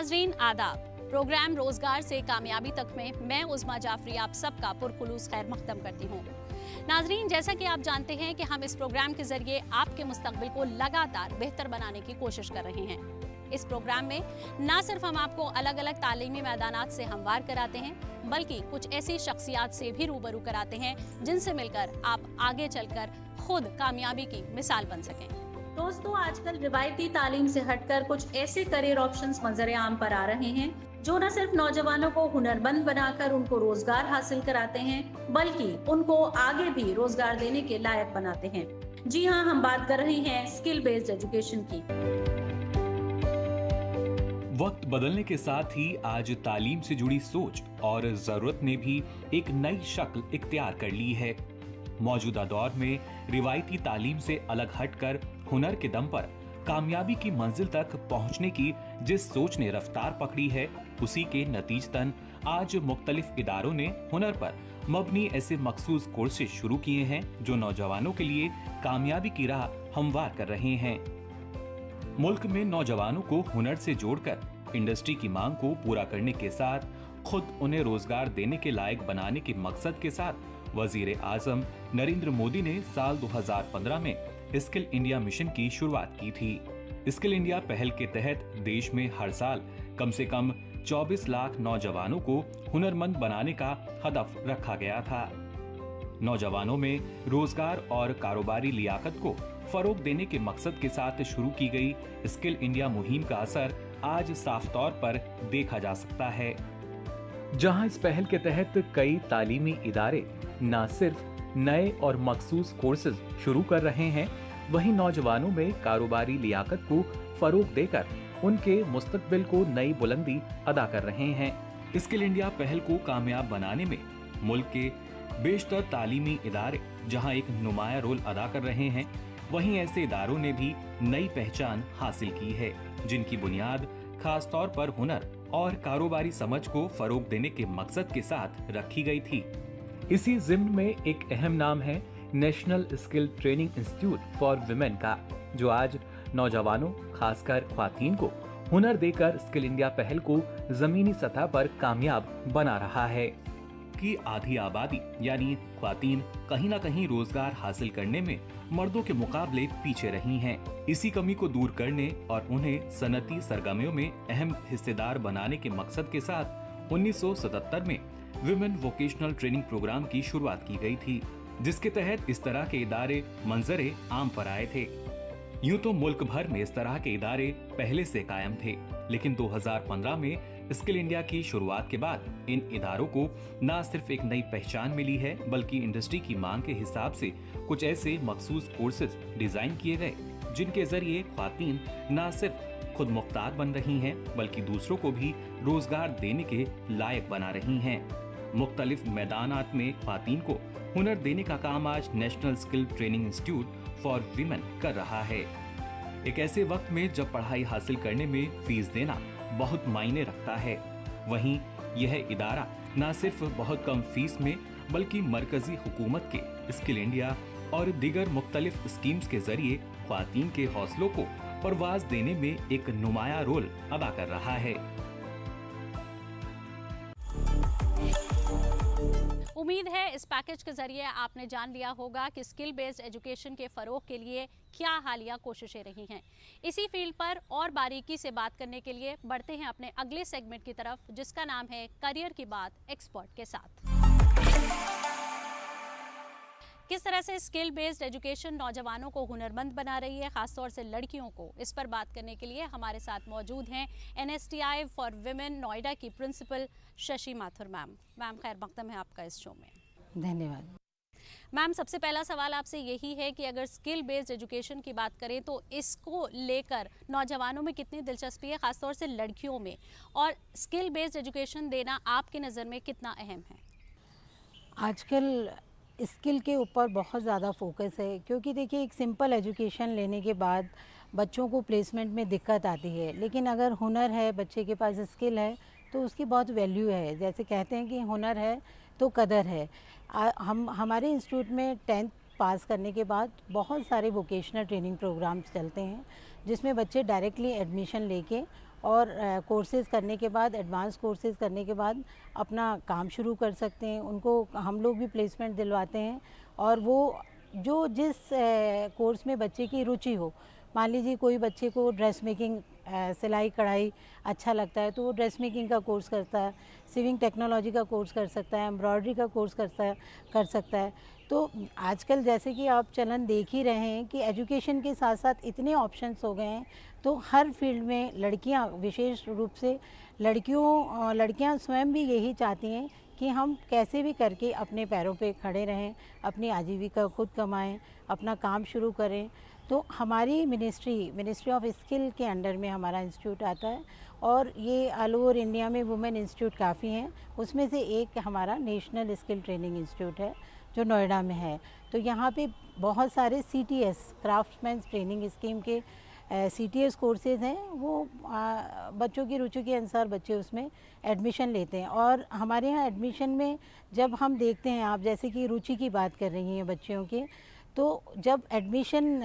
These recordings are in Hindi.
नाजरीन आदाब। प्रोग्राम रोजगार से कामयाबी तक में मैं उज़मा जाफरी आप सबका पुरखुलूस खैर मकदम करती हूँ। नाजरीन, जैसा कि आप जानते हैं कि हम इस प्रोग्राम के जरिए आपके मुस्तकबिल को लगातार बेहतर बनाने की कोशिश कर रहे हैं। इस प्रोग्राम में न सिर्फ हम आपको अलग अलग तालीमी मैदानात से हमवार कराते हैं, बल्कि कुछ ऐसी शख्सियात से भी रूबरू कराते हैं जिनसे मिलकर आप आगे चलकर खुद कामयाबी की मिसाल बन सकें। दोस्तों, आजकल रिवायती तालीम से हटकर कुछ ऐसे करियर ऑप्शंस मंजर आम पर आ रहे हैं जो न सिर्फ नौजवानों को हुनरमंद बनाकर उनको रोजगार हासिल कराते हैं, बल्कि उनको आगे भी रोजगार देने के लायक बनाते हैं। जी हाँ, हम बात कर रहे हैं स्किल बेस्ड एजुकेशन की। वक्त बदलने के साथ ही आज तालीम से जुड़ी सोच और जरूरत ने भी एक नई शक्ल इख्तियार कर ली है। मौजूदा दौर में रिवायती तालीम से अलग हटकर हुनर के दम पर कामयाबी की मंजिल तक पहुंचने की जिस सोच ने रफ्तार पकड़ी है, उसी के नतीजतन आज मुख्तलिफ इदारों ने हुनर पर मबनी ऐसे मखसूस कोर्सेज शुरू किए हैं जो नौजवानों के लिए कामयाबी की राह हमवार कर रहे हैं। मुल्क में नौजवानों को हुनर से जोड़कर इंडस्ट्री की मांग को पूरा करने के साथ खुद उन्हें रोजगार देने के लायक बनाने के मकसद के साथ वजीर आजम नरेंद्र मोदी ने साल 2015 में स्किल इंडिया मिशन की शुरुआत की थी। स्किल इंडिया पहल के तहत देश में हर साल कम से कम 24 लाख नौजवानों को हुनरमंद बनाने का हदफ रखा गया था। नौजवानों में रोजगार और कारोबारी लियाकत को फरोग देने के मकसद के साथ शुरू की गई स्किल इंडिया मुहिम का असर आज साफ तौर पर देखा जा सकता है। जहां इस पहल के तहत कई तालीमी इदारे न सिर्फ नए और मखसूस कोर्सेज शुरू कर रहे हैं, वहीं नौजवानों में कारोबारी लियाकत को फरोग देकर उनके मुस्तकबिल को नई बुलंदी अदा कर रहे हैं। स्किल इंडिया पहल को कामयाब बनाने में मुल्क के बेशतर तालीमी इदारे जहां एक नुमाया रोल अदा कर रहे हैं, वहीं ऐसे इदारों ने भी नई पहचान हासिल की है जिनकी बुनियाद खास तौर पर हुनर और कारोबारी समझ को फरोग देने के मकसद के साथ रखी गई थी। इसी जिम्न में एक अहम नाम है national skill training institute for women का, जो आज नौजवानों खासकर ख्वातीन को हुनर देकर स्किल इंडिया पहल को जमीनी सतह पर कामयाब बना रहा है। की आधी आबादी यानी ख्वातीन कहीं न कहीं रोजगार हासिल करने में मर्दों के मुकाबले पीछे रही हैं। इसी कमी को दूर करने और उन्हें सनती सरगर्मियों में अहम हिस्सेदार बनाने के मकसद के साथ 1977 में विमेन वोकेशनल ट्रेनिंग प्रोग्राम की शुरुआत की गई थी, जिसके तहत इस तरह के इदारे मंजरे आम पर आए थे। यूं तो मुल्क भर में इस तरह के इदारे पहले से कायम थे, लेकिन 2015 में स्किल इंडिया की शुरुआत के बाद इन इदारों को न सिर्फ एक नई पहचान मिली है, बल्कि इंडस्ट्री की मांग के हिसाब से कुछ ऐसे मखसूस कोर्सेज डिजाइन किए गए जिनके जरिए ख्वातीन न सिर्फ खुद मुख्तार बन रही हैं, बल्कि दूसरों को भी रोजगार देने के लायक बना रही हैं। मुख्तलिफ मैदानात में ख्वातीन को हुनर देने का काम आज national skill training institute for women कर रहा है। एक ऐसे वक्त में जब पढ़ाई हासिल करने में फीस देना बहुत मायने रखता है, वहीं यह इदारा न सिर्फ बहुत कम फीस में बल्कि मरकजी हुकूमत के स्किल इंडिया और दीगर मुख्तलिफ स्कीम्स के जरिए ख्वातीन के हौसलों को परवाज देने में एक नुमाया रोल अदा कर रहा है। उम्मीद है इस पैकेज के जरिए आपने जान लिया होगा कि स्किल बेस्ड एजुकेशन के फरोग के लिए क्या हालिया कोशिशें रही हैं। इसी फील्ड पर और बारीकी से बात करने के लिए बढ़ते हैं अपने अगले सेगमेंट की तरफ, जिसका नाम है करियर की बात एक्सपर्ट के साथ। किस तरह से स्किल बेस्ड एजुकेशन नौजवानों को हुनरमंद बना रही है, खासतौर से लड़कियों को, इस पर बात करने के लिए हमारे साथ मौजूद हैं NSTI फॉर विमेन नोएडा की principal Shashi Mathur ma'am. Ma'am, खैर मकदम है आपका इस शो में। धन्यवाद मैम। सबसे पहला सवाल आपसे यही है कि अगर स्किल बेस्ड एजुकेशन की बात करें तो इसको लेकर नौजवानों में कितनी दिलचस्पी है, खासतौर से लड़कियों में, और स्किल बेस्ड एजुकेशन देना आपकी नज़र में कितना अहम है? आजकल स्किल के ऊपर बहुत ज़्यादा फोकस है, क्योंकि देखिए एक सिंपल एजुकेशन लेने के बाद बच्चों को प्लेसमेंट में दिक्कत आती है, लेकिन अगर हुनर है, बच्चे के पास स्किल है, तो उसकी बहुत वैल्यू है। जैसे कहते हैं कि हुनर है तो कदर है। हमारे इंस्टीट्यूट में 10th पास करने के बाद बहुत सारे वोकेशनल ट्रेनिंग प्रोग्राम्स चलते हैं, जिसमें बच्चे डायरेक्टली एडमिशन लेके और कोर्सेज़ करने के बाद, एडवांस कोर्सेज़ करने के बाद अपना काम शुरू कर सकते हैं। उनको हम लोग भी प्लेसमेंट दिलवाते हैं और वो जो जिस कोर्स में बच्चे की रुचि हो, मान लीजिए कोई बच्चे को ड्रेस मेकिंग, सिलाई कढ़ाई अच्छा लगता है तो वो ड्रेस मेकिंग का कोर्स करता है, सिविंग टेक्नोलॉजी का कोर्स कर सकता है, एम्ब्रॉयडरी का कोर्स कर सकता है। तो आजकल जैसे कि आप चलन देख ही रहे हैं कि एजुकेशन के साथ साथ इतने ऑप्शंस हो गए हैं, तो हर फील्ड में लड़कियां, विशेष रूप से लड़कियां स्वयं भी यही चाहती हैं कि हम कैसे भी करके अपने पैरों पे खड़े रहें, अपनी आजीविका खुद कमाएं, अपना काम शुरू करें। तो हमारी मिनिस्ट्री ऑफ स्किल के अंडर में हमारा इंस्टीट्यूट आता है और ये ऑल ओवर इंडिया में वुमेन इंस्टीट्यूट काफ़ी हैं, उसमें से एक हमारा नेशनल स्किल ट्रेनिंग इंस्टीट्यूट है जो नोएडा में है। तो यहाँ पे बहुत सारे CTS, क्राफ्ट्समैन ट्रेनिंग स्कीम के CTS कोर्सेज़ हैं, वो बच्चों की रुचि के अनुसार बच्चे उसमें एडमिशन लेते हैं। और हमारे यहाँ एडमिशन में जब हम देखते हैं, आप जैसे कि रुचि की बात कर रही हैं बच्चियों की, तो जब एडमिशन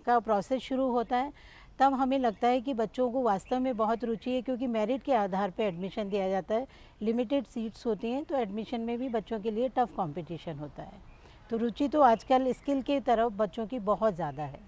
का प्रोसेस शुरू होता है तब हमें लगता है कि बच्चों को वास्तव में बहुत रुचि है, क्योंकि मेरिट के आधार पर एडमिशन दिया जाता है, लिमिटेड सीट्स होती हैं, तो एडमिशन में भी बच्चों के लिए टफ़ कंपटीशन होता है। तो रुचि तो आजकल स्किल की तरफ बच्चों की बहुत ज़्यादा है।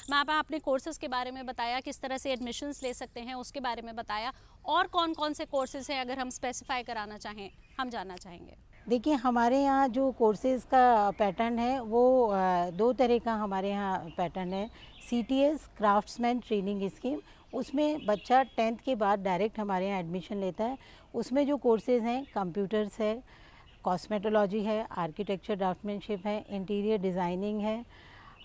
मैम, आपने कोर्सेज़ के बारे में बताया, किस तरह से एडमिशन्स ले सकते हैं उसके बारे में बताया, और कौन कौन से कोर्सेज़ हैं अगर हम स्पेसिफाई कराना चाहें, हम जानना चाहेंगे। देखिए, हमारे यहाँ जो कोर्सेज़ का पैटर्न है वो 2 तरह का हमारे यहाँ पैटर्न है। CTS, क्राफ्ट्समैन ट्रेनिंग स्कीम, उसमें बच्चा 10th के बाद डायरेक्ट हमारे यहाँ एडमिशन लेता है। उसमें जो कोर्सेज़ हैं, कंप्यूटर्स है, कॉस्मेटोलॉजी है, आर्किटेक्चर ड्राफ्टमैनशिप है, इंटीरियर डिज़ाइनिंग है,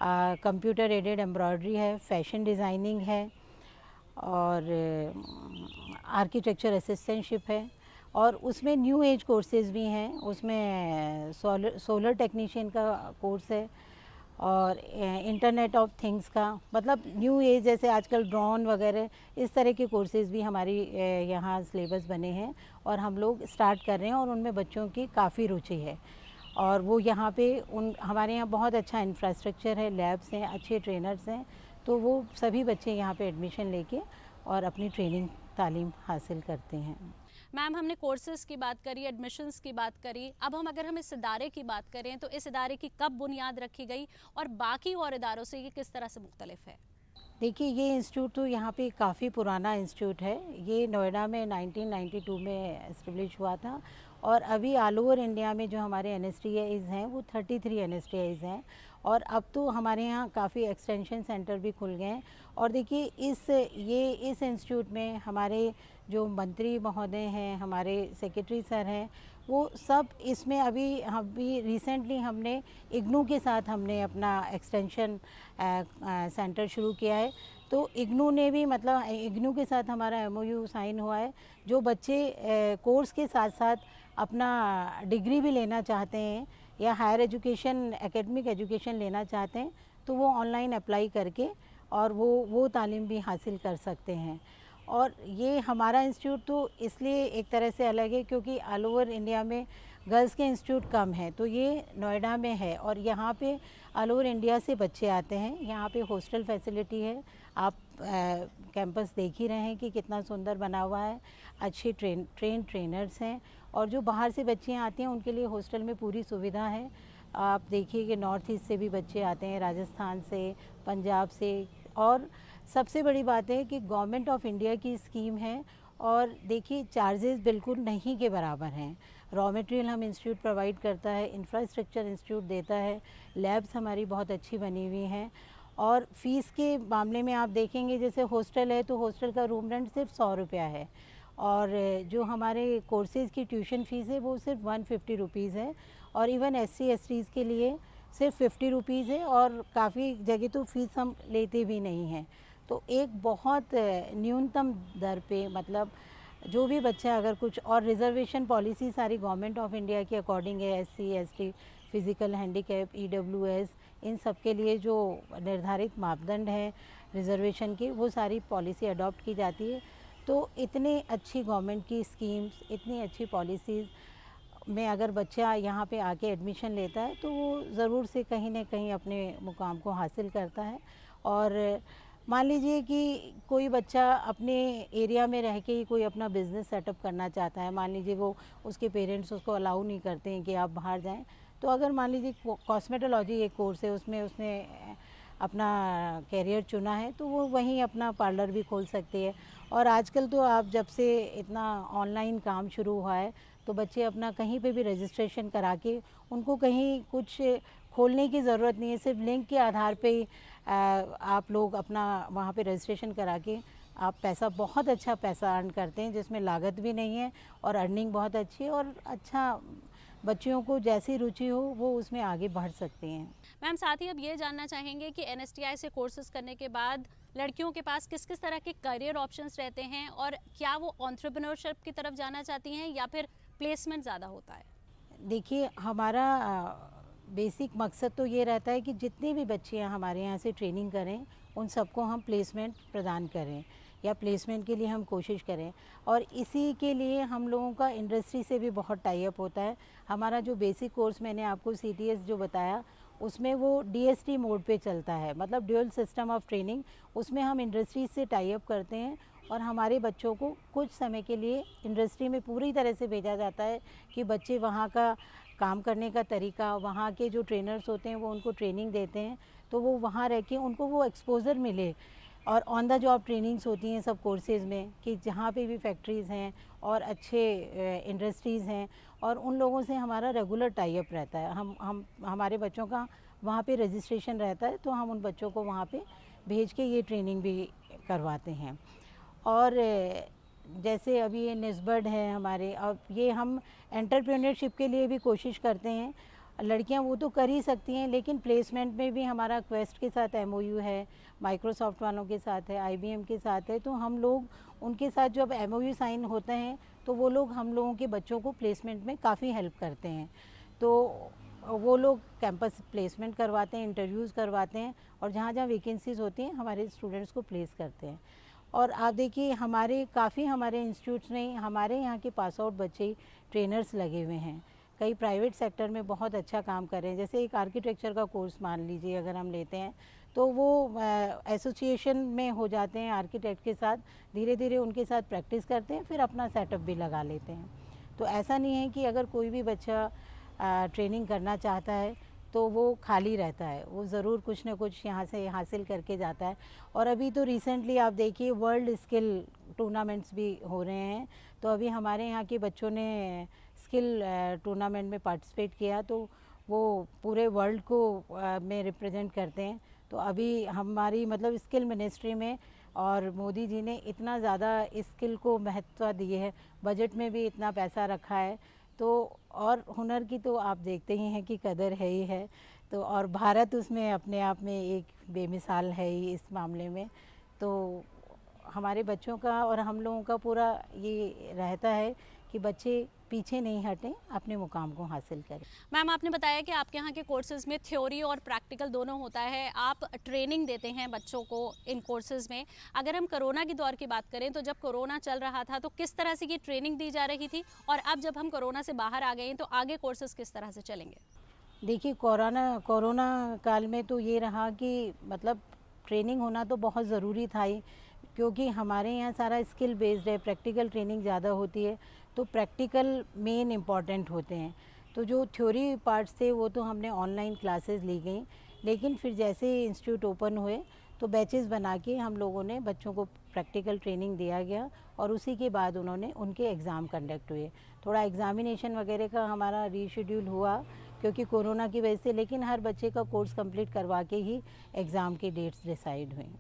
कंप्यूटर एडेड एम्ब्रॉयडरी है, फैशन डिज़ाइनिंग है और आर्किटेक्चर असिस्टेंटशिप है। और उसमें न्यू एज कोर्सेज़ भी हैं, उसमें सोलर टेक्नीशियन का कोर्स है और इंटरनेट ऑफ थिंग्स का, मतलब न्यू एज जैसे आजकल ड्रोन वगैरह, इस तरह के कोर्सेज़ भी हमारी यहाँ सिलेबस बने हैं और हम लोग स्टार्ट कर रहे हैं और उनमें बच्चों की काफ़ी रुचि है। और वो यहाँ पे हमारे यहाँ बहुत अच्छा इंफ्रास्ट्रक्चर है, लैब्स हैं, अच्छे ट्रेनर्स हैं, तो वो सभी बच्चे यहाँ पे एडमिशन लेके और अपनी ट्रेनिंग तालीम हासिल करते हैं। मैम, हमने कोर्सेज़ की बात करी, एडमिशन्स की बात करी, अब अगर हम इस इदारे की बात करें तो इस इदारे की कब बुनियाद रखी गई और बाकी और इदारों से ये किस तरह से मुख्तलिफ है? देखिए, ये इंस्टीट्यूट तो यहाँ पे काफ़ी पुराना इंस्टीट्यूट है। ये नोएडा में 1992 में एस्टेब्लिश हुआ था और अभी ऑल ओवर इंडिया में जो हमारे NSTIs हैं वो 33 NSTIs हैं और अब तो हमारे यहाँ काफ़ी एक्सटेंशन सेंटर भी खुल गए हैं। और देखिए, इस इंस्टीट्यूट में हमारे जो मंत्री महोदय हैं, हमारे सेक्रेटरी सर हैं, वो सब इसमें अभी रिसेंटली हमने इग्नू के साथ हमने अपना एक्सटेंशन सेंटर शुरू किया है। तो इग्नू ने भी, मतलब इग्नू के साथ हमारा MOU साइन हुआ है। जो बच्चे कोर्स के साथ साथ अपना डिग्री भी लेना चाहते हैं या हायर एजुकेशन, एकेडमिक एजुकेशन लेना चाहते हैं, तो वो ऑनलाइन अप्लाई करके और वो तालीम भी हासिल कर सकते हैं। और ये हमारा इंस्टीट्यूट तो इसलिए एक तरह से अलग है क्योंकि ऑल ओवर इंडिया में गर्ल्स के इंस्टीट्यूट कम है, तो ये नोएडा में है और यहाँ पे ऑल ओवर इंडिया से बच्चे आते हैं। यहाँ पे हॉस्टल फैसिलिटी है, आप कैंपस देख ही रहे हैं कि कितना सुंदर बना हुआ है, अच्छे ट्रेनर्स हैं और जो बाहर से बच्चियाँ आती हैं उनके लिए हॉस्टल में पूरी सुविधा है। आप देखिए कि नॉर्थ ईस्ट से भी बच्चे आते हैं, राजस्थान से, पंजाब से, और सबसे बड़ी बात है कि गवर्नमेंट ऑफ इंडिया की स्कीम है और देखिए चार्जेस बिल्कुल नहीं के बराबर हैं। रॉ मटेरियल हम इंस्टीट्यूट प्रोवाइड करता है, इंफ्रास्ट्रक्चर इंस्टीट्यूट देता है, लैब्स हमारी बहुत अच्छी बनी हुई हैं और फ़ीस के मामले में आप देखेंगे जैसे हॉस्टल है तो हॉस्टल का रूम रेंट सिर्फ 100 रुपया है और जो हमारे कोर्सेज़ की ट्यूशन फ़ीस है वो सिर्फ 150 रुपीज़ है और इवन SC/STs के लिए सिर्फ 50 रुपीज़ है और काफ़ी जगह तो फ़ीस हम लेते भी नहीं हैं। तो एक बहुत न्यूनतम दर पे, मतलब जो भी बच्चा अगर कुछ, और रिज़र्वेशन पॉलिसी सारी गवर्नमेंट ऑफ इंडिया के अकॉर्डिंग है, SC/ST, फिज़िकल हैंडीकैप, EWS, इन सब के लिए जो निर्धारित मापदंड हैं रिज़र्वेशन के, वो सारी पॉलिसी अडॉप्ट की जाती है। तो इतने अच्छी गवर्नमेंट की स्कीम्स, इतनी अच्छी पॉलिसीज़ में अगर बच्चा यहाँ पे आके एडमिशन लेता है तो वो ज़रूर से कहीं ना कहीं अपने मुकाम को हासिल करता है और मान लीजिए कि कोई बच्चा अपने एरिया में रह के ही कोई अपना बिजनेस सेटअप करना चाहता है, मान लीजिए वो उसके पेरेंट्स उसको अलाउ नहीं करते हैं कि आप बाहर जाएं, तो अगर मान लीजिए कॉस्मेटोलॉजी एक कोर्स है, उसमें उसने अपना कैरियर चुना है, तो वो वहीं अपना पार्लर भी खोल सकती है। और आजकल तो आप जब से इतना ऑनलाइन काम शुरू हुआ है, तो बच्चे अपना कहीं पे भी रजिस्ट्रेशन करा के, उनको कहीं कुछ खोलने की ज़रूरत नहीं है, सिर्फ लिंक के आधार पे ही आप लोग अपना वहाँ पे रजिस्ट्रेशन करा के आप पैसा, बहुत अच्छा पैसा अर्न करते हैं, जिसमें लागत भी नहीं है और अर्निंग बहुत अच्छी है, और अच्छा बच्चियों को जैसी रुचि हो वो उसमें आगे बढ़ सकती हैं। मैम, साथ ही अब ये जानना चाहेंगे कि एनएसटीआई से कोर्सेज करने के बाद लड़कियों के पास किस किस तरह के करियर ऑप्शंस रहते हैं, और क्या वो एंटरप्रेन्योरशिप की तरफ जाना चाहती हैं या फिर प्लेसमेंट ज़्यादा होता है? देखिए, हमारा बेसिक मकसद तो ये रहता है कि जितनी भी बच्चियां हमारे यहाँ से ट्रेनिंग करें, उन सबको हम प्लेसमेंट प्रदान करें या प्लेसमेंट के लिए हम कोशिश करें। और इसी के लिए हम लोगों का इंडस्ट्री से भी बहुत टाई अप होता है। हमारा जो बेसिक कोर्स मैंने आपको सीटीएस जो बताया, उसमें वो डीएसटी मोड पे चलता है, मतलब ड्यूअल सिस्टम ऑफ ट्रेनिंग। उसमें हम इंडस्ट्री से टाई अप करते हैं और हमारे बच्चों को कुछ समय के लिए इंडस्ट्री में पूरी तरह से भेजा जाता है कि बच्चे वहाँ का काम करने का तरीका, वहाँ के जो ट्रेनर्स होते हैं वो उनको ट्रेनिंग देते हैं, तो वो वहाँ रह के उनको वो एक्सपोज़र मिले। और ऑन द जॉब ट्रेनिंग्स होती हैं सब कोर्सेज़ में, कि जहाँ पे भी फैक्ट्रीज़ हैं और अच्छे इंडस्ट्रीज़ हैं, और उन लोगों से हमारा रेगुलर टाई अप रहता है। हम हमारे बच्चों का वहाँ पे रजिस्ट्रेशन रहता है, तो हम उन बच्चों को वहाँ पे भेज के ये ट्रेनिंग भी करवाते हैं। और जैसे अभी ये निस्बर्ड है हमारे, और ये हम एंटरप्रेन्योरशिप के लिए भी कोशिश करते हैं। लड़कियां वो तो कर ही सकती हैं, लेकिन प्लेसमेंट में भी हमारा क्वेस्ट के साथ एमओयू है, माइक्रोसॉफ्ट वालों के साथ है, आईबीएम के साथ है, तो हम लोग उनके साथ जब एमओयू साइन होते हैं तो वो लोग हम लोगों के बच्चों को प्लेसमेंट में काफ़ी हेल्प करते हैं। तो वो लोग कैंपस प्लेसमेंट करवाते हैं, इंटरव्यूज़ करवाते हैं, और जहाँ जहाँ वैकेंसीज़ होती हैं हमारे स्टूडेंट्स को प्लेस करते हैं। और आप देखिए, हमारे इंस्टीट्यूट्स में हमारे यहाँ के पास आउट बच्चे ट्रेनर्स लगे हुए हैं, कई प्राइवेट सेक्टर में बहुत अच्छा काम कर रहे हैं। जैसे एक आर्किटेक्चर का कोर्स मान लीजिए अगर हम लेते हैं, तो वो एसोसिएशन में हो जाते हैं आर्किटेक्ट के साथ, धीरे धीरे उनके साथ प्रैक्टिस करते हैं, फिर अपना सेटअप भी लगा लेते हैं। तो ऐसा नहीं है कि अगर कोई भी बच्चा ट्रेनिंग करना चाहता है तो वो खाली रहता है, वो ज़रूर कुछ ना कुछ यहाँ से हासिल करके जाता है। और अभी तो रिसेंटली आप देखिए वर्ल्ड स्किल टूर्नामेंट्स भी हो रहे हैं, तो अभी हमारे यहाँ के बच्चों ने स्किल टूर्नामेंट में पार्टिसिपेट किया, तो वो पूरे वर्ल्ड को में रिप्रेजेंट करते हैं। तो अभी हमारी मतलब स्किल मिनिस्ट्री में और मोदी जी ने इतना ज़्यादा स्किल को महत्व दिए है, बजट में भी इतना पैसा रखा है, तो और हुनर की तो आप देखते ही हैं कि कदर है ही है। तो और भारत उसमें अपने आप में एक बेमिसाल है ही इस मामले में। तो हमारे बच्चों का और हम लोगों का पूरा ये रहता है कि बच्चे पीछे नहीं हटें, अपने मुकाम को हासिल करें। मैम, आपने बताया कि आपके यहाँ के कोर्सेज में थ्योरी और प्रैक्टिकल दोनों होता है, आप ट्रेनिंग देते हैं बच्चों को इन कोर्सेज में। अगर हम कोरोना के दौर की बात करें, तो जब कोरोना चल रहा था तो किस तरह से ये ट्रेनिंग दी जा रही थी, और अब जब हम कोरोना से बाहर आ गए हैं तो आगे कोर्सेज किस तरह से चलेंगे? देखिए, कोरोना काल में तो ये रहा कि मतलब ट्रेनिंग होना तो बहुत ज़रूरी था ही, क्योंकि हमारे यहाँ सारा स्किल बेस्ड है, प्रैक्टिकल ट्रेनिंग ज़्यादा होती है, तो प्रैक्टिकल मेन इम्पॉर्टेंट होते हैं। तो जो थ्योरी पार्ट्स थे वो तो हमने ऑनलाइन क्लासेस ली गई, लेकिन फिर जैसे ही इंस्टीट्यूट ओपन हुए तो बैचेस बना के हम लोगों ने बच्चों को प्रैक्टिकल ट्रेनिंग दिया गया, और उसी के बाद उन्होंने उनके एग्ज़ाम कंडक्ट हुए। थोड़ा एग्ज़ामिनेशन वगैरह का हमारा रीशेड्यूल हुआ क्योंकि कोरोना की वजह से, लेकिन हर बच्चे का कोर्स कंप्लीट करवा के ही एग्ज़ाम की डेट्स डिसाइड हुई।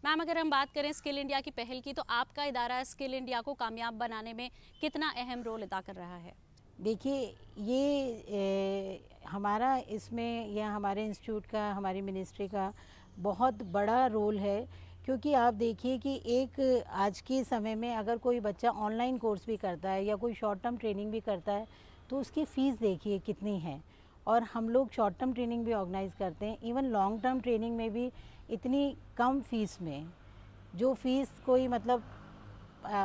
मैम, अगर हम बात करें स्किल इंडिया की पहल की, तो आपका इदारा स्किल इंडिया को कामयाब बनाने में कितना अहम रोल अदा कर रहा है? देखिए, ये हमारा इसमें या हमारे इंस्टीट्यूट का, हमारी मिनिस्ट्री का बहुत बड़ा रोल है, क्योंकि आप देखिए कि एक आज के समय में अगर कोई बच्चा ऑनलाइन कोर्स भी करता है या कोई शॉर्ट टर्म ट्रेनिंग भी करता है, तो उसकी फ़ीस देखिए कितनी है। और हम लोग शॉर्ट टर्म ट्रेनिंग भी ऑर्गेनाइज़ करते हैं, इवन लॉन्ग टर्म ट्रेनिंग में भी इतनी कम फ़ीस में, जो फ़ीस कोई मतलब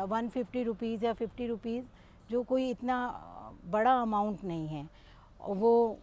150 रुपीज़ या 50 रुपीज़, जो कोई इतना बड़ा अमाउंट नहीं है, वो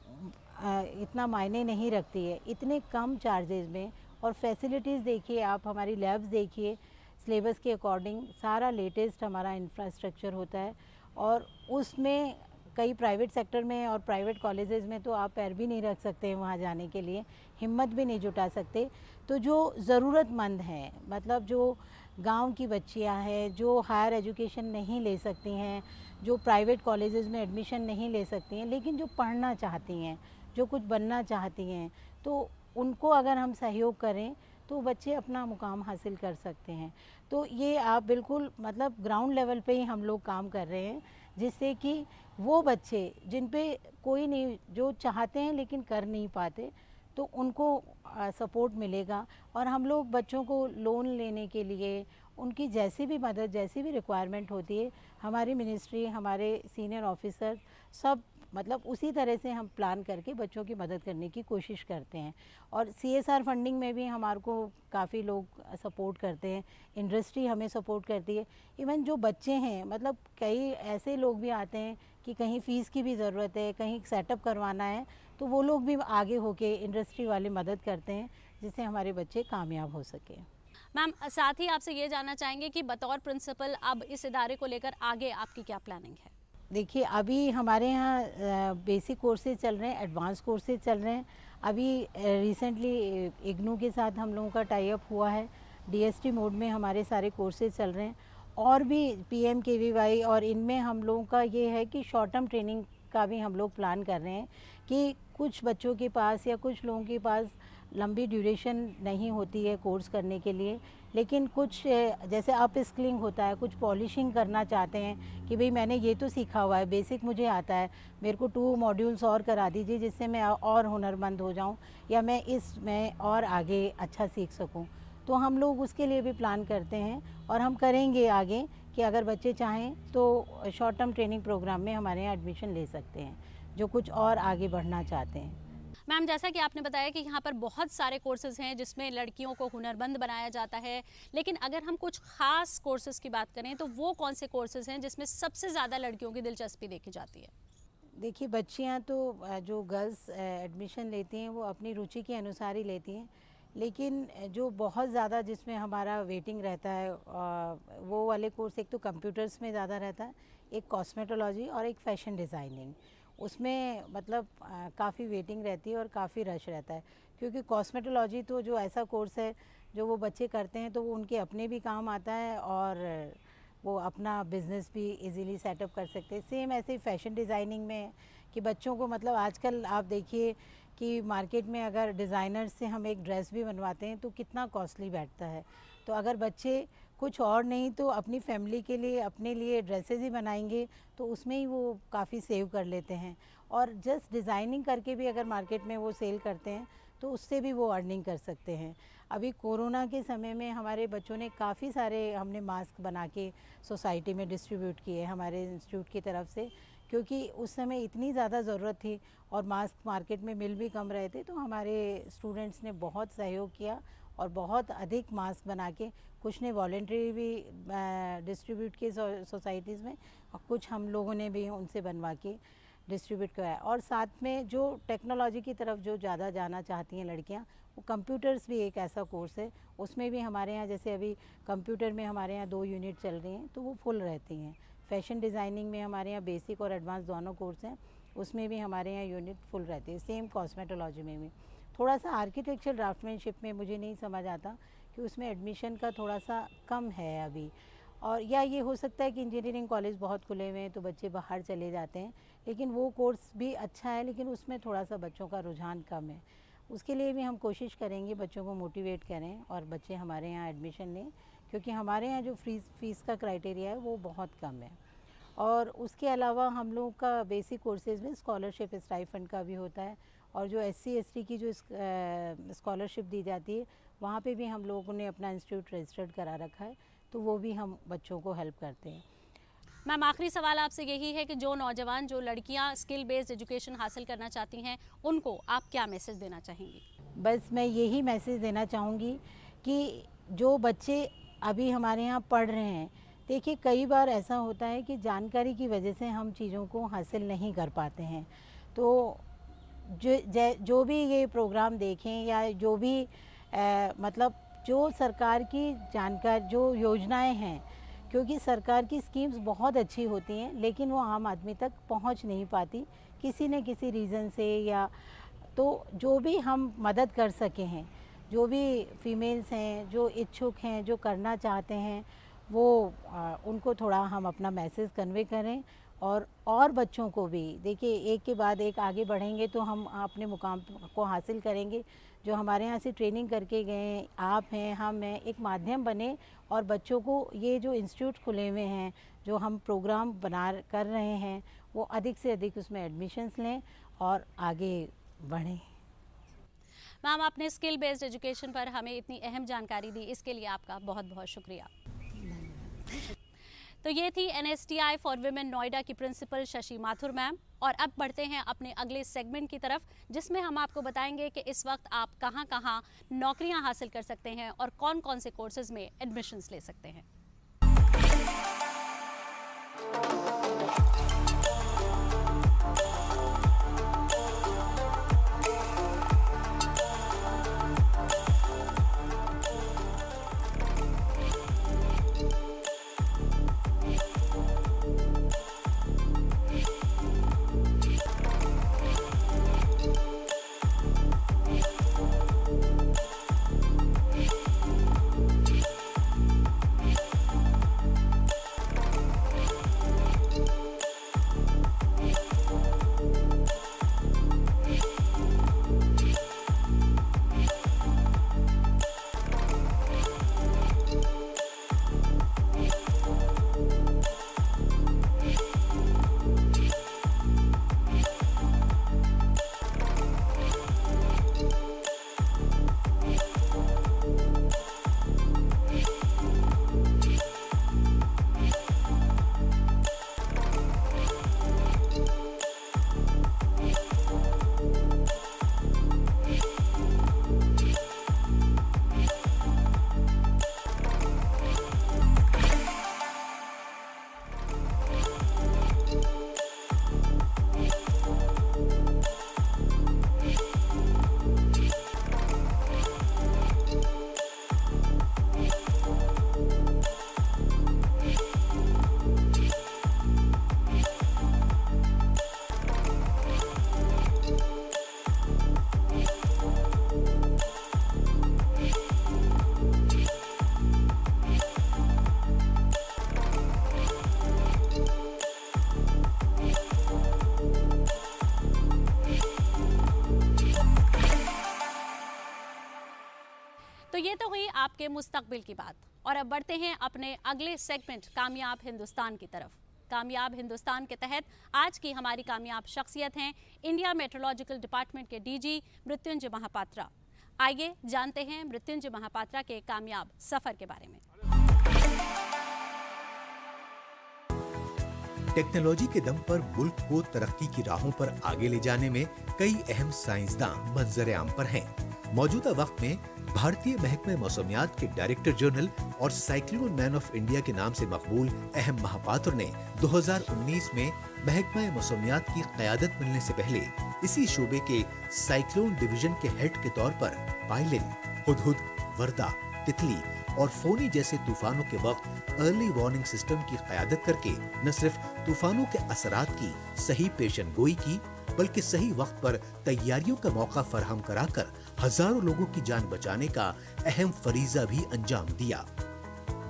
इतना मायने नहीं रखती है। इतने कम चार्जेस में और फैसिलिटीज़ देखिए आप, हमारी लैब्स देखिए, सिलेबस के अकॉर्डिंग सारा लेटेस्ट हमारा इंफ्रास्ट्रक्चर होता है। और उसमें कई प्राइवेट सेक्टर में और प्राइवेट कॉलेजेस में तो आप पैर भी नहीं रख सकते हैं वहाँ जाने के लिए, हिम्मत भी नहीं जुटा सकते। तो जो ज़रूरतमंद हैं, मतलब जो गांव की बच्चियां हैं, जो हायर एजुकेशन नहीं ले सकती हैं, जो प्राइवेट कॉलेजेस में एडमिशन नहीं ले सकती हैं, लेकिन जो पढ़ना चाहती हैं, जो कुछ बनना चाहती हैं, तो उनको अगर हम सहयोग करें तो बच्चे अपना मुकाम हासिल कर सकते हैं। तो ये आप बिल्कुल मतलब ग्राउंड लेवल पे ही हम लोग काम कर रहे हैं, जिससे कि वो बच्चे जिन पे कोई नहीं, जो चाहते हैं लेकिन कर नहीं पाते, तो उनको सपोर्ट मिलेगा। और हम लोग बच्चों को लोन लेने के लिए उनकी जैसी भी मदद, जैसी भी रिक्वायरमेंट होती है, हमारी मिनिस्ट्री, हमारे सीनियर ऑफिसर सब मतलब उसी तरह से हम प्लान करके बच्चों की मदद करने की कोशिश करते हैं। और CSR फंडिंग में भी हमारे को काफ़ी लोग सपोर्ट करते हैं, इंडस्ट्री हमें सपोर्ट करती है। इवन जो बच्चे हैं, मतलब कई ऐसे लोग भी आते हैं कि कहीं फ़ीस की भी ज़रूरत है, कहीं सेटअप करवाना है, तो वो लोग भी आगे होके इंडस्ट्री वाले मदद करते हैं, जिससे हमारे बच्चे कामयाब हो सकें। मैम, साथ ही आपसे ये जानना चाहेंगे कि बतौर प्रिंसिपल अब इस इदारे को लेकर आगे आपकी क्या प्लानिंग है? देखिए, अभी हमारे यहाँ बेसिक कोर्सेज चल रहे हैं, एडवांस कोर्सेज चल रहे हैं। अभी रिसेंटली इग्नू के साथ हम लोगों का टाई अप हुआ है, DST मोड में हमारे सारे कोर्सेज चल रहे हैं। और भी PMKVY, और इनमें हम लोगों का ये है कि शॉर्ट टर्म ट्रेनिंग का भी हम लोग प्लान कर रहे हैं कि कुछ बच्चों के पास या कुछ लोगों के पास लंबी ड्यूरेशन नहीं होती है कोर्स करने के लिए, लेकिन कुछ जैसे अप स्किलिंग होता है, कुछ पॉलिशिंग करना चाहते हैं कि भाई मैंने ये तो सीखा हुआ है, बेसिक मुझे आता है, मेरे को 2 मॉड्यूल्स और करा दीजिए जिससे मैं और हुनरमंद हो जाऊं, या मैं इसमें और आगे अच्छा सीख सकूं। तो हम लोग उसके लिए भी प्लान करते हैं और हम करेंगे आगे कि अगर बच्चे चाहें तो शॉर्ट टर्म ट्रेनिंग प्रोग्राम में हमारे यहाँ एडमिशन ले सकते हैं, जो कुछ और आगे बढ़ना चाहते हैं। मैम, जैसा कि आपने बताया कि यहाँ पर बहुत सारे कोर्सेज़ हैं जिसमें लड़कियों को हुनरमंद बनाया जाता है, लेकिन अगर हम कुछ ख़ास कोर्सेज़ की बात करें तो वो कौन से कोर्सेज़ हैं जिसमें सबसे ज़्यादा लड़कियों की दिलचस्पी देखी जाती है? देखिए, बच्चियाँ तो जो गर्ल्स एडमिशन लेती हैं वो अपनी रुचि के अनुसार ही लेती हैं, लेकिन जो बहुत ज़्यादा जिसमें हमारा वेटिंग रहता है वो वाले कोर्स, एक तो कंप्यूटर्स में ज़्यादा रहता है, एक कॉस्मेटोलॉजी और एक फ़ैशन डिज़ाइनिंग। उसमें मतलब काफ़ी वेटिंग रहती है और काफ़ी रश रहता है, क्योंकि कॉस्मेटोलॉजी तो जो ऐसा कोर्स है जो वो बच्चे करते हैं तो वो उनके अपने भी काम आता है और वो अपना बिज़नेस भी इजीली सेटअप कर सकते हैं। सेम ऐसे ही फ़ैशन डिज़ाइनिंग में कि बच्चों को मतलब आजकल आप देखिए कि मार्केट में अगर डिज़ाइनर से हम एक ड्रेस भी बनवाते हैं तो कितना कॉस्टली बैठता है। तो अगर बच्चे कुछ और नहीं तो अपनी फैमिली के लिए, अपने लिए ड्रेसेस ही बनाएंगे तो उसमें ही वो काफ़ी सेव कर लेते हैं। और जस्ट डिज़ाइनिंग करके भी अगर मार्केट में वो सेल करते हैं तो उससे भी वो अर्निंग कर सकते हैं। अभी कोरोना के समय में हमारे बच्चों ने काफ़ी सारे, हमने मास्क बना के सोसाइटी में डिस्ट्रीब्यूट किए हमारे इंस्टीट्यूट की तरफ से, क्योंकि उस समय इतनी ज़्यादा ज़रूरत थी और मास्क मार्केट में मिल भी कम रहे थे। तो हमारे स्टूडेंट्स ने बहुत सहयोग किया और बहुत अधिक मास्क बना के, कुछ ने वॉलंटरी भी डिस्ट्रीब्यूट किए सोसाइटीज़ में और कुछ हम लोगों ने भी उनसे बनवा के डिस्ट्रीब्यूट कराया। और साथ में जो टेक्नोलॉजी की तरफ जो ज़्यादा जाना चाहती हैं लड़कियां, वो कंप्यूटर्स भी एक ऐसा कोर्स है, उसमें भी हमारे यहाँ जैसे अभी कंप्यूटर में हमारे यहाँ 2 यूनिट चल रही हैं तो वो फुल रहती हैं। फ़ैशन डिज़ाइनिंग में हमारे यहाँ बेसिक और एडवांस दोनों कोर्स हैं, उसमें भी हमारे यहाँ यूनिट फुल रहती है। सेम कॉस्मेटोलॉजी में भी। थोड़ा सा आर्किटेक्चर ड्राफ्टमैनशिप में मुझे नहीं समझ आता कि उसमें एडमिशन का थोड़ा सा कम है अभी, और या ये हो सकता है कि इंजीनियरिंग कॉलेज बहुत खुले हुए हैं तो बच्चे बाहर चले जाते हैं, लेकिन वो कोर्स भी अच्छा है, लेकिन उसमें थोड़ा सा बच्चों का रुझान कम है। उसके लिए भी हम कोशिश करेंगे बच्चों को मोटिवेट करें और बच्चे हमारे यहाँ एडमिशन लें, क्योंकि हमारे यहाँ जो फीस का क्राइटेरिया है वो बहुत कम है। और उसके अलावा हम लोग का बेसिक कोर्सेज़ में स्कॉलरशिप स्टाइपेंड का भी होता है, और जो SC ST की जो स्कॉलरशिप दी जाती है वहाँ पे भी हम लोगों ने अपना इंस्टीट्यूट रजिस्टर्ड करा रखा है, तो वो भी हम बच्चों को हेल्प करते हैं। मैम, आखिरी सवाल आपसे यही है कि जो नौजवान, जो लड़कियां स्किल बेस्ड एजुकेशन हासिल करना चाहती हैं, उनको आप क्या मैसेज देना चाहेंगी? बस मैं यही मैसेज देना चाहूँगी कि जो बच्चे अभी हमारे यहाँ पढ़ रहे हैं, देखिए कई बार ऐसा होता है कि जानकारी की वजह से हम चीज़ों को हासिल नहीं कर पाते हैं। तो जो भी ये प्रोग्राम देखें या जो भी मतलब जो सरकार की जानकार जो योजनाएं हैं, क्योंकि सरकार की स्कीम्स बहुत अच्छी होती हैं लेकिन वो आम आदमी तक पहुंच नहीं पाती किसी न किसी रीज़न से, या तो जो भी हम मदद कर सके हैं, जो भी फीमेल्स हैं जो इच्छुक हैं जो करना चाहते हैं वो उनको थोड़ा हम अपना मैसेज कन्वे करें, और बच्चों को भी देखिए एक के बाद एक आगे बढ़ेंगे तो हम अपने मुकाम को हासिल करेंगे। जो हमारे यहाँ से ट्रेनिंग करके गए आप हैं, हम हैं, एक माध्यम बने और बच्चों को ये जो इंस्टीट्यूट खुले हुए हैं, जो हम प्रोग्राम कर रहे हैं, वो अधिक से अधिक उसमें एडमिशन्स लें और आगे बढ़ें। मैम, आपने स्किल बेस्ड एजुकेशन पर हमें इतनी अहम जानकारी दी, इसके लिए आपका बहुत बहुत शुक्रिया। तो ये थी NSTI फॉर विमेन नोएडा की प्रिंसिपल शशि माथुर मैम। और अब बढ़ते हैं अपने अगले सेगमेंट की तरफ, जिसमें हम आपको बताएंगे कि इस वक्त आप कहां कहां नौकरियां हासिल कर सकते हैं और कौन कौन से कोर्सेज में एडमिशन्स ले सकते हैं। तो ये तो हुई आपके मुस्तकबिल की बात, और अब बढ़ते हैं अपने अगले सेगमेंट कामयाब हिंदुस्तान की तरफ। कामयाब हिंदुस्तान के तहत आज की हमारी कामयाब शख्सियत हैं इंडिया मेट्रोलॉजिकल डिपार्टमेंट के DG मृत्युंजय महापात्रा। आइए जानते हैं मृत्युंजय महापात्रा के कामयाब सफर के बारे में। टेक्नोलॉजी के दम पर मुल्क को तरक्की की राहों पर आगे ले जाने में कई अहम साइंसदां मंजर आम पर हैं। मौजूदा वक्त में भारतीय महकमे मौसमियात के डायरेक्टर जनरल और साइक्लोन मैन ऑफ इंडिया के नाम से मकबूल अहम महापात्र ने 2019 में महकमा मौसमियात की क़यादत मिलने से पहले इसी शोबे के साइक्लोन डिवीजन के हेड के तौर पर पायलिन, हुदहुद, वर्दा, तितली और फोनी जैसे तूफानों के वक्त अर्ली वार्निंग सिस्टम की क़यादत करके न सिर्फ तूफानों के असरात की सही पेशन गोई की, बल्कि सही वक्त पर तैयारियों का मौका फराहम कराकर हजारों लोगों की जान बचाने का अहम फरीजा भी अंजाम दिया।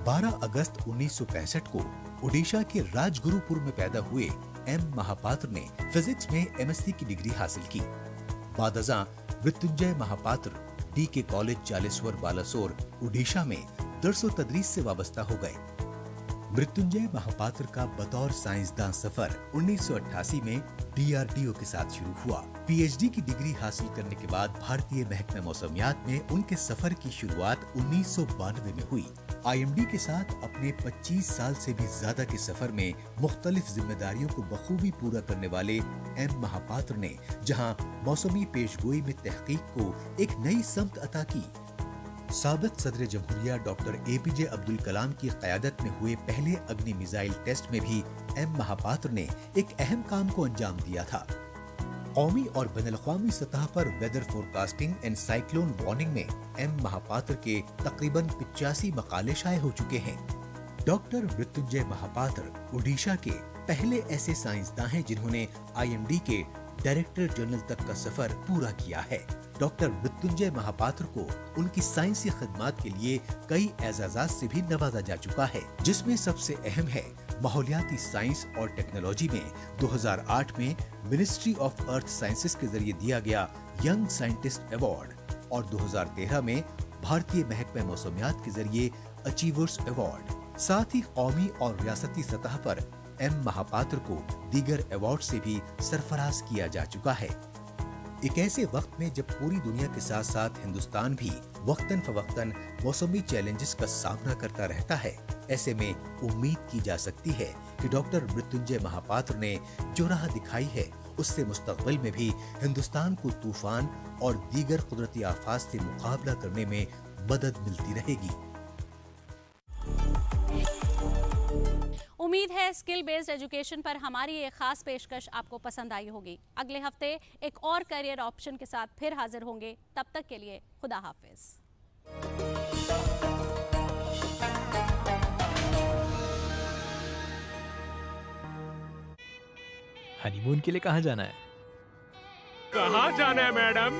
12 अगस्त 1965 को ओडिशा के राजगुरुपुर में पैदा हुए एम महापात्र ने फिजिक्स में MSc की डिग्री हासिल की। बादअज़ां मृत्युंजय महापात्र DK कॉलेज जालेश्वर बालासोर ओडिशा में दर्स व तदरीस से वाबस्ता हो गए। मृत्युंजय महापात्र का बतौर साइंसदान सफर 1988 में DRDO के साथ शुरू हुआ। PhD की डिग्री हासिल करने के बाद भारतीय महकमा मौसमियात में उनके सफर की शुरुआत 1992 में हुई। IMD के साथ अपने 25 साल से भी ज्यादा के सफर में मुख्तलिफ जिम्मेदारियों को बखूबी पूरा करने वाले एम महापात्र ने जहां मौसमी पेशगोई में तहकीक को एक नई समत अता की, साबिक सदर जमहूरिया डॉक्टर APJ अब्दुल कलाम की क़यादत में हुए पहले अग्नि मिसाइल टेस्ट में भी एम महापात्र ने एक अहम काम को अंजाम दिया था। कौमी और बैनुल-अक़वामी सतह पर weather forecasting and cyclone warning में एम महापात्र के तकरीबन 85 मकाले शाये हो चुके हैं। डॉक्टर मृत्युंजय महापात्र उड़ीसा के पहले ऐसे साइंसदान हैं जिन्होंने IMD के डायरेक्टर जनरल तक का सफर पूरा किया है। डॉक्टर मृत्युंजय महापात्र को उनकी साइंसी खिदमत के लिए कई एजाज़ात से भी नवाजा जा चुका है, जिसमें सबसे अहम है माहौलियाती साइंस और टेक्नोलॉजी में 2008 में मिनिस्ट्री ऑफ अर्थ साइंसेज के जरिए दिया गया यंग साइंटिस्ट अवार्ड और 2013 में भारतीय महकमे मौसमियात के जरिए अचीवर्स अवार्ड। साथ ही कौमी और रियासती सतह पर एम महापात्र को दीगर अवार्ड से भी सरफराज किया जा चुका है। एक ऐसे वक्त में जब पूरी दुनिया के साथ साथ हिंदुस्तान भी वक्तन फवक्तन मौसमी चैलेंजेस का सामना करता रहता है, ऐसे में उम्मीद की जा सकती है कि डॉक्टर मृत्युंजय महापात्र ने जो राह दिखाई है उससे मुस्तकबिल में भी हिंदुस्तान को तूफान और दीगर कुदरती आफात से मुकाबला करने में मदद मिलती रहेगी। उम्मीद है स्किल बेस्ड एजुकेशन पर हमारी ये खास पेशकश आपको पसंद आई होगी। अगले हफ्ते एक और करियर ऑप्शन के साथ फिर हाजिर होंगे। तब तक के लिए खुदा हाफिज। हनीमून के लिए कहाँ जाना है? कहाँ जाना है मैडम?